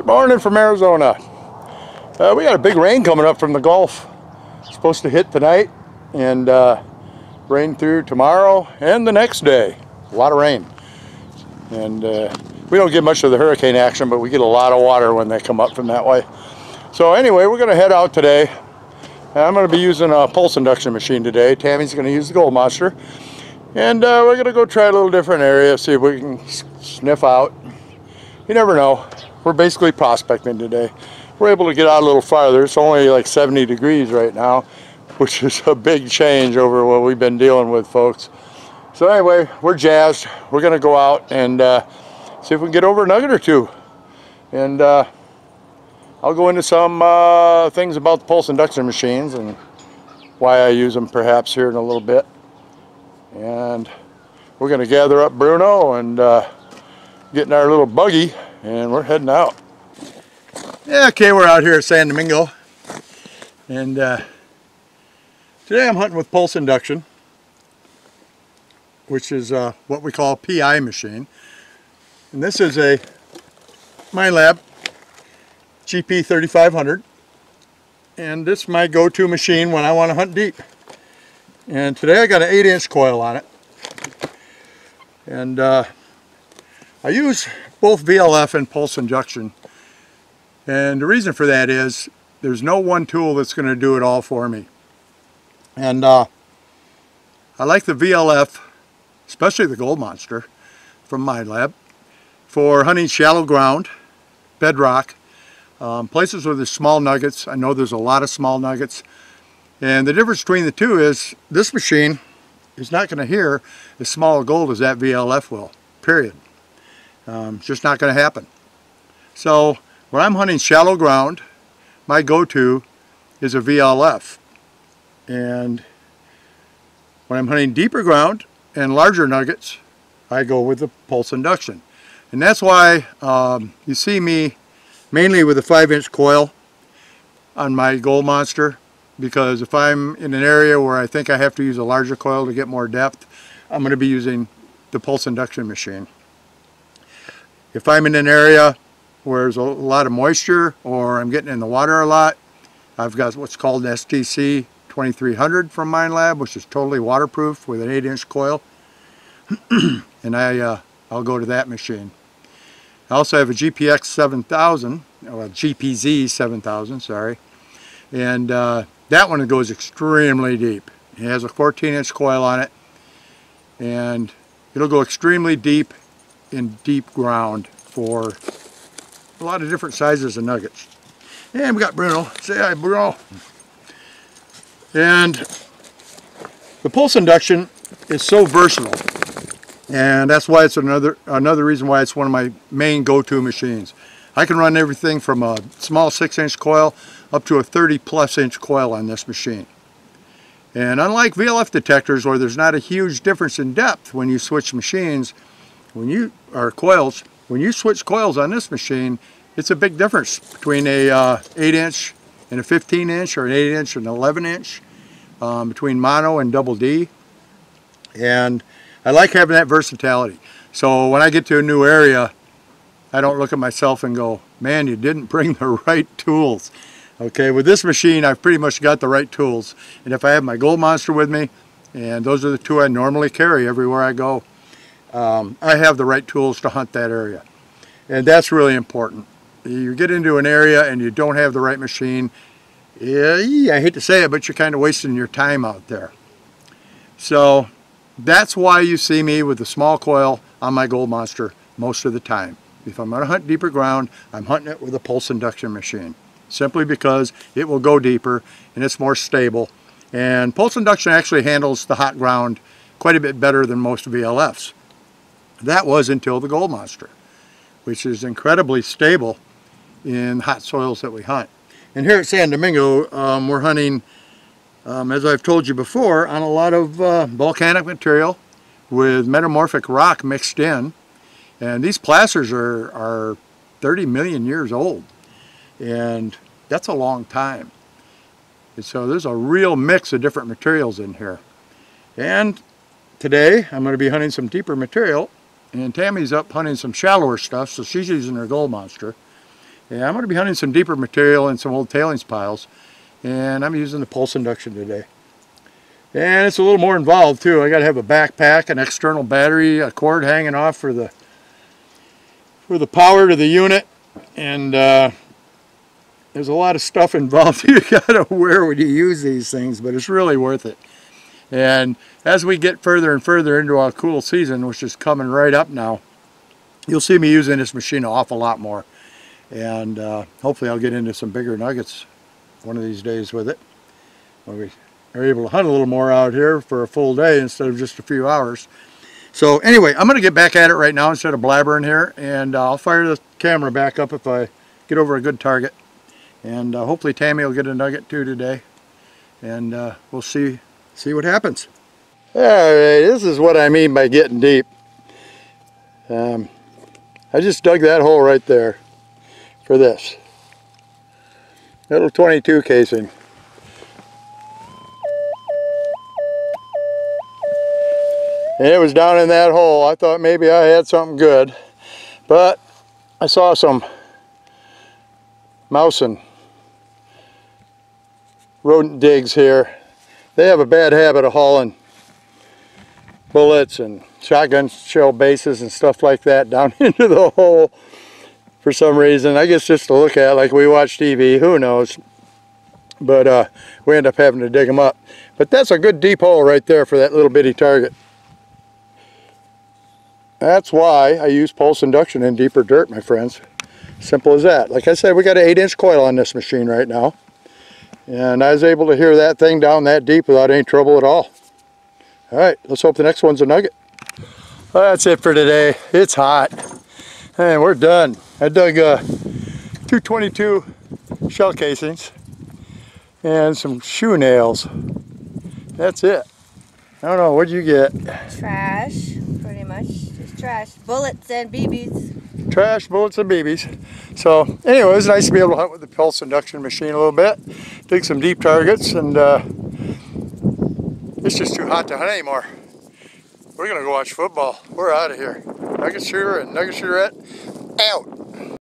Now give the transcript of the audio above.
Morning from Arizona. We got a big rain coming up from the Gulf. It's supposed to hit tonight and rain through tomorrow and the next day. A lot of rain. And we don't get much of the hurricane action, but we get a lot of water when they come up from that way. So anyway, we're going to head out today. I'm going to be using a pulse induction machine today. Tammy's going to use the Gold Monster. And we're going to go try a little different area, see if we can sniff out. You never know. We're basically prospecting today. We're able to get out a little farther. It's only like 70 degrees right now, which is a big change over what we've been dealing with, folks. So anyway, we're jazzed. We're going to go out and see if we can get over a nugget or two. And I'll go into some things about the pulse induction machines and why I use them perhaps here in a little bit. And we're going to gather up Bruno and get in our little buggy, and we're heading out. Yeah, okay, we're out here at San Domingo, and today I'm hunting with pulse induction, which is what we call a PI machine. And this is a Minelab GP 3500, and this is my go-to machine when I want to hunt deep. And today I got an 8-inch coil on it, and I use both VLF and pulse induction, and the reason for that is there's no one tool that's going to do it all for me. And I like the VLF, especially the Gold Monster from Minelab, for hunting shallow ground, bedrock, places where there's small nuggets. I know there's a lot of small nuggets, and the difference between the two is this machine is not going to hear as small a gold as that VLF will, period. It's just not going to happen. So when I'm hunting shallow ground, my go-to is a VLF. And when I'm hunting deeper ground and larger nuggets, I go with the pulse induction. And that's why you see me mainly with a 5-inch coil on my Gold Monster, because if I'm in an area where I think I have to use a larger coil to get more depth, I'm going to be using the pulse induction machine. If I'm in an area where there's a lot of moisture or I'm getting in the water a lot, I've got what's called an SDC 2300 from Minelab, which is totally waterproof with an 8-inch coil. And I'll go to that machine. I also have a GPX 7000, or GPZ 7000, sorry. And that one goes extremely deep. It has a 14-inch coil on it, and it'll go extremely deep in deep ground for a lot of different sizes of nuggets. And we got Bruno. Say hi, Bruno. And the pulse induction is so versatile, and that's why it's another reason why it's one of my main go-to machines. I can run everything from a small 6-inch coil up to a 30+ inch coil on this machine. And unlike VLF detectors, where there's not a huge difference in depth when you switch machines, when you switch coils on this machine, it's a big difference between a 8-inch and a 15-inch, or an 8-inch and an 11-inch, between mono and double D. And I like having that versatility. So when I get to a new area, I don't look at myself and go, man, you didn't bring the right tools. Okay, with this machine, I've pretty much got the right tools. And if I have my Gold Monster with me, and those are the two I normally carry everywhere I go, I have the right tools to hunt that area. And that's really important. You get into an area and you don't have the right machine, I hate to say it, but you're kind of wasting your time out there. So that's why you see me with the small coil on my Gold Monster most of the time. If I'm going to hunt deeper ground, I'm hunting it with a pulse induction machine, simply because it will go deeper and it's more stable. And pulse induction actually handles the hot ground quite a bit better than most VLFs. That was until the Gold Monster, which is incredibly stable in hot soils that we hunt. And here at San Domingo, we're hunting, as I've told you before, on a lot of volcanic material with metamorphic rock mixed in. And these placers are 30 million years old, and that's a long time. And so there's a real mix of different materials in here. And today I'm going to be hunting some deeper material, and Tammy's up hunting some shallower stuff, so she's using her Gold Monster. And I'm going to be hunting some deeper material in some old tailings piles. And I'm using the Pulse Induction today. And it's a little more involved too. I got to have a backpack, an external battery, a cord hanging off for the power to the unit. And there's a lot of stuff involved you got to wear when you use these things, but it's really worth it. And as we get further and further into our cool season, which is coming right up now, you'll see me using this machine an awful lot more. And hopefully I'll get into some bigger nuggets one of these days with it, when we are able to hunt a little more out here for a full day instead of just a few hours. So anyway, I'm going to get back at it right now instead of blabbering here, and I'll fire the camera back up if I get over a good target. And hopefully Tammy will get a nugget too today, and we'll see what happens. Alright, this is what I mean by getting deep. I just dug that hole right there for this little 22 casing. And it was down in that hole. I thought maybe I had something good, but I saw some mouse and rodent digs here. They have a bad habit of hauling bullets and shotgun shell bases and stuff like that down into the hole for some reason. I guess just to look at, like we watch TV, who knows. But we end up having to dig them up. But that's a good deep hole right there for that little bitty target. That's why I use Pulse Induction in deeper dirt, my friends. Simple as that. Like I said, we got an 8-inch coil on this machine right now. And I was able to hear that thing down that deep without any trouble at all. Alright, let's hope the next one's a nugget. Well, that's it for today. It's hot. And we're done. I dug 222 shell casings and some shoe nails. That's it. I don't know, what'd you get? Trash, pretty much. Just trash. Bullets and BBs. Trash, bullets, and BBs. So, anyway, it was nice to be able to hunt with the Pulse Induction machine a little bit. Dig some deep targets, and it's just too hot to hunt anymore. We're going to go watch football. We're out of here. Nugget shooter and nugget shooterette out.